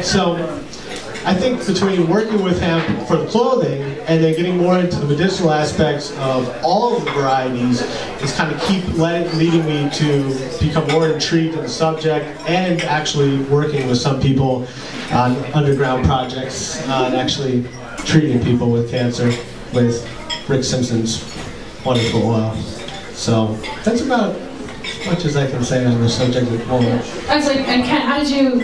So I think between working with hemp for the clothing and then getting more into the medicinal aspects of all of the varieties is kind of leading me to become more intrigued in the subject and actually working with some people on underground projects and actually treating people with cancer with Rick Simpson's wonderful oil. So that's about as much as I can say on the subject at the moment. Actually, and Ken, how did you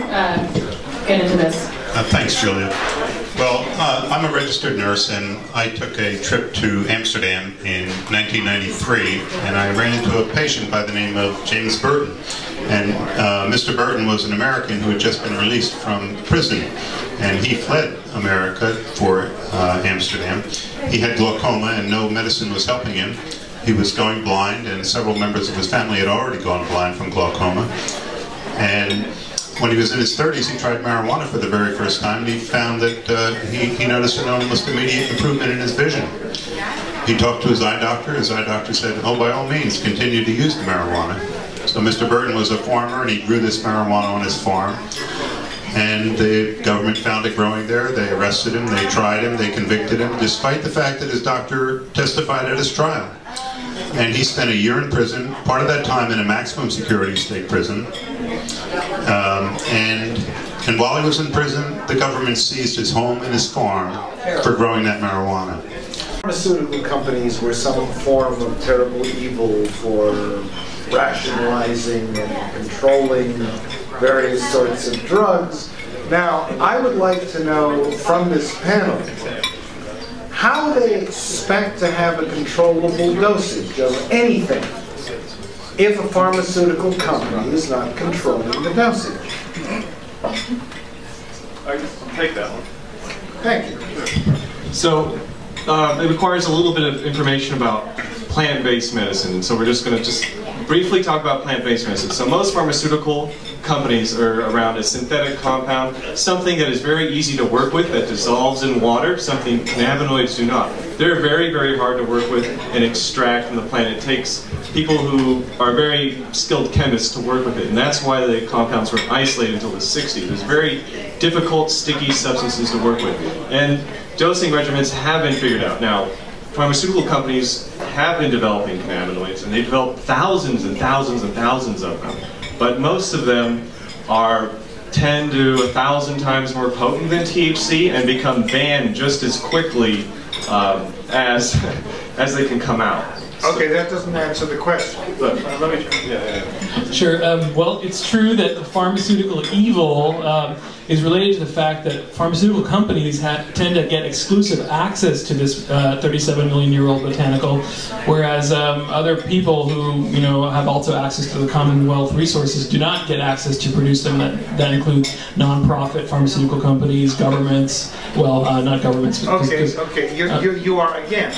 get into this? Thanks, Julia. Well, I'm a registered nurse, and I took a trip to Amsterdam in 1993, and I ran into a patient by the name of James Burton. And Mr. Burton was an American who had just been released from prison, and he fled America for Amsterdam. He had glaucoma, and no medicine was helping him. He was going blind, and several members of his family had already gone blind from glaucoma. And when he was in his 30s, he tried marijuana for the very first time, and he found that he noticed an almost immediate improvement in his vision. He talked to his eye doctor. His eye doctor said, "Oh, by all means, continue to use the marijuana." So Mr. Burton was a farmer, and he grew this marijuana on his farm. And the government found it growing there. They arrested him, they tried him, they convicted him, despite the fact that his doctor testified at his trial. And he spent a year in prison, part of that time in a maximum security state prison. And while he was in prison, the government seized his home and his farm for growing that marijuana. Pharmaceutical companies were some form of terrible evil for rationalizing and controlling various sorts of drugs. Now, I would like to know from this panel how they expect to have a controllable dosage of anything if a pharmaceutical company is not controlling the dosage. I'll take that one. Thank you. So, it requires a little bit of information about plant-based medicine, so we're just going to briefly talk about plant-based medicine. So most pharmaceutical companies are around a synthetic compound, something that is very easy to work with, that dissolves in water, something cannabinoids do not. They're very, very hard to work with and extract from the plant. It takes people who are very skilled chemists to work with it, and that's why the compounds were isolated until the 60s. There's very difficult, sticky substances to work with. And dosing regimens have been figured out. Now, pharmaceutical companies have been developing cannabinoids, and they've developed thousands and thousands and thousands of them. But most of them are 10 to 1,000 times more potent than THC and become banned just as quickly as they can come out. Okay, that doesn't answer the question. Look, let me try. Sure. Well, it's true that the pharmaceutical evil is related to the fact that pharmaceutical companies tend to get exclusive access to this 37-million-year-old botanical, whereas other people who have also access to the Commonwealth resources do not get access to produce them. That includes non-profit pharmaceutical companies, governments. Well, not governments. Okay. You are again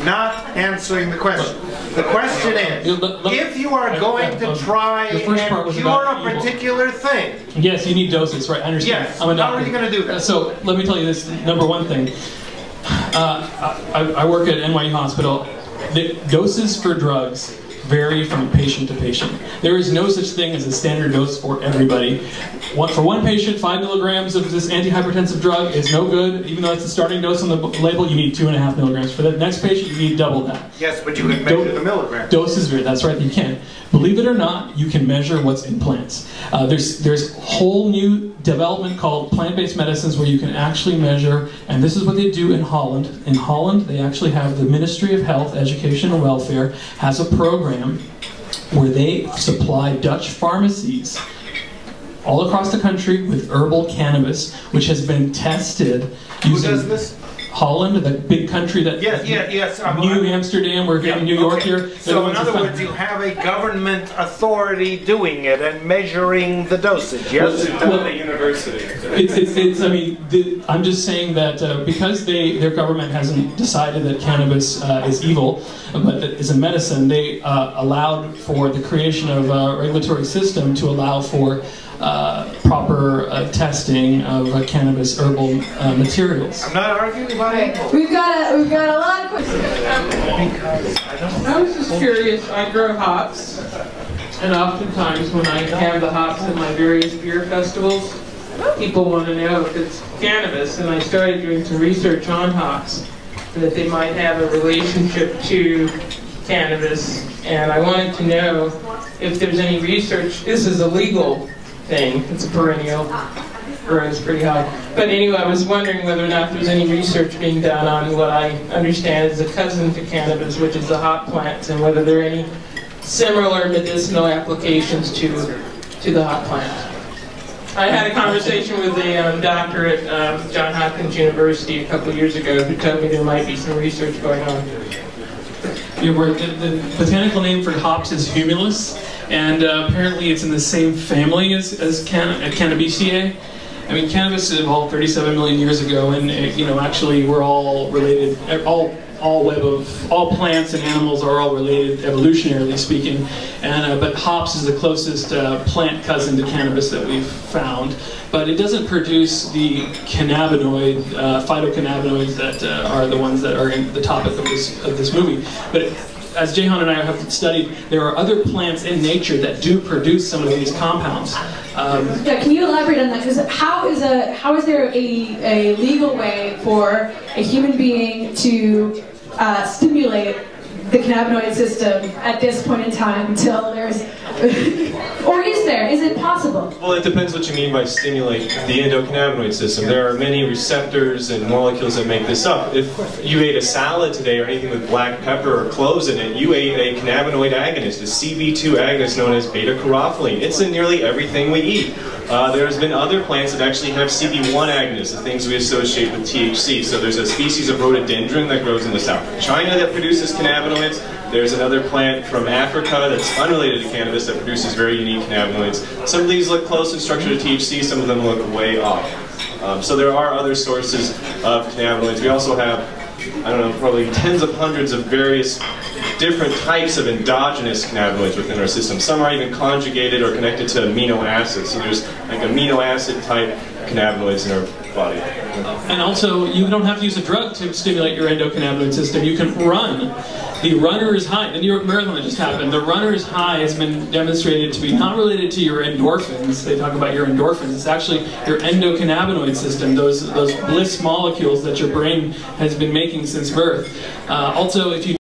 not answering the question. The question is, if you are going to try and cure a particular thing. Yes, you need doses, right? I understand. Yes. How are you going to do that? So let me tell you this. Number one thing. I work at NYU Hospital. The doses for drugs vary from patient to patient. There is no such thing as a standard dose for everybody. For one patient, 5 milligrams of this antihypertensive drug is no good. Even though it's the starting dose on the label, you need 2.5 milligrams. For the next patient, you need double that. Yes, but you can measure the milligrams. Doses vary. That's right, you can. Believe it or not, you can measure what's in plants. There's whole new development called plant-based medicines where you can actually measure, and this is what they do in Holland. In Holland, they actually have the Ministry of Health, Education and Welfare has a program where they supply Dutch pharmacies all across the country with herbal cannabis, which has been tested using... Who does this? Holland, the big country that... Yes. New Amsterdam, we're getting New York here. So in other words, you have a government authority doing it and measuring the dosage, yes? Well, the university. I'm just saying that because their government hasn't decided that cannabis is evil, but that is a medicine, they allowed for the creation of a regulatory system to allow for proper testing of cannabis herbal materials. I'm not arguing about it. We've got a lot of questions. I was just curious. I grow hops, And oftentimes when I have the hops at my various beer festivals, people want to know if it's cannabis, and I started doing some research on hops, and that they might have a relationship to cannabis, and I wanted to know if there's any research. This is a legal thing, it's a perennial, grows pretty high. But anyway, I was wondering whether or not there's any research being done on what I understand is a cousin to cannabis, which is the hop plants, and whether there are any similar medicinal applications to the hop plant. I had a conversation with a doctor at Johns Hopkins University a couple of years ago who told me there might be some research going on. The botanical name for hops is Humulus, and apparently it's in the same family as Cannabiceae. I mean, cannabis evolved 37 million years ago, and actually we're all related. All plants and animals are all related, evolutionarily speaking. And but hops is the closest plant cousin to cannabis that we've found. But it doesn't produce the cannabinoid, phytocannabinoids that are the ones that are in the topic of this movie. But as Jahan and I have studied, there are other plants in nature that do produce some of these compounds. Yeah, can you elaborate on that? Because how is there a legal way for a human being to stimulate the cannabinoid system at this point in time until there's, or is there? Is it possible? Well, it depends what you mean by stimulate the endocannabinoid system. There are many receptors and molecules that make this up. If you ate a salad today or anything with black pepper or cloves in it, you ate a cannabinoid agonist, a CB2 agonist known as beta-caryophyllene. It's in nearly everything we eat. There's been other plants that actually have CB1 agonists, the things we associate with THC. So there's a species of rhododendron that grows in the south of China that produces cannabinoids. There's another plant from Africa that's unrelated to cannabis that produces very unique cannabinoids. Some of these look close in structure to THC, some of them look way off. So there are other sources of cannabinoids. We also have, I don't know, probably tens of hundreds of various different types of endogenous cannabinoids within our system. Some are even conjugated or connected to amino acids. So there's like amino acid type cannabinoids in our body. And also, you don't have to use a drug to stimulate your endocannabinoid system. You can run. The runner's high, the New York Marathon that just happened, the runner's high has been demonstrated to be not related to your endorphins. They talk about your endorphins. It's actually your endocannabinoid system, those bliss molecules that your brain has been making since birth. Also, if you